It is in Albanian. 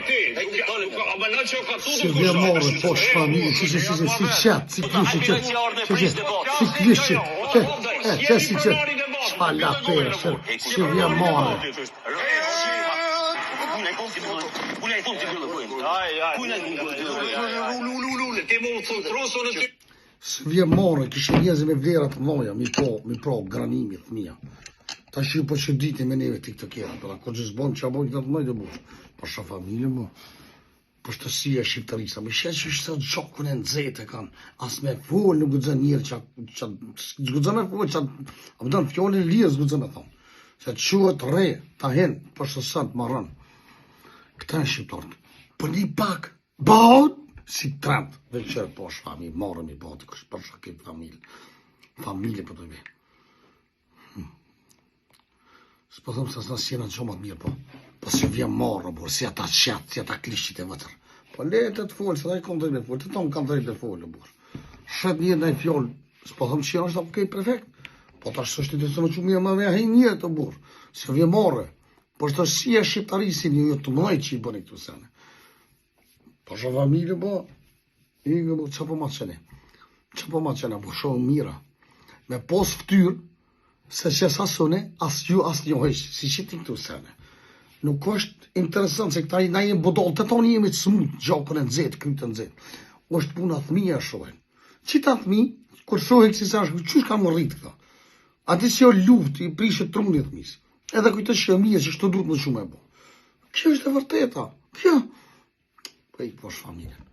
ti. Si vje morë, po shfamilje, si qëtë, si qëtë, si qa la pere, si vje morë. Si vje morë, kishë njëzë me vlerat mënoja, mi pro granimit mija. Ta që po që ditë me neve t'i këtë kjera, për ako që zbonë që a bojnë të të mëjtë e bush. Po shë familje mu, po shtësia shqiptarisa, me shetë që shtë gjokën e nëzete kanë, as me full në gudzën njërë që gudzën me full që a pëdën fjallin lirës gudzën me thonë. Që të quët re, ta hen, po shtë sënë të marrën. Këta e shqiptarët, për një pak, baut, si trend, veqërë po shë familje, marrëm i bauti, kështë për shë këtë familje për të vejë. S'po thëmë se s'na s'jena që më të mirë, po si vjen marrë, por si ata qatë, si ata klishqit e vëtër. Po letë të folë, se da i kom drejt me folë, të tonë kam drejt me folë, por. Shet njërë në i fjollë, s'po thëmë që jena është okej prefekt, po ta shtë është të të në që mirë më me hej njërë të burë, si vjen marrë, po është si e shqiptarisi një të mëjë që i bëni këtu sene. Po shë familje, po, që po ma qene, po shumë mira, me pos ftyrë, se që sasone, as ju, as njohesh, si që ti këtu sene. Nuk është interesant, se këta na jenë bodolë, të tonë jemi të smut, gjakën e nëzet, krytë nëzet. është puna thmija shohen. Qita thmi, kur shohe kësi sa është, qësh ka më rritë këta? Ati si o luft, i prishë trunit thmis. Edhe kujtë që mija, që shtë duhet më shumë e bo. Kjo është e vërteta. Kjo. Po i posh familjen.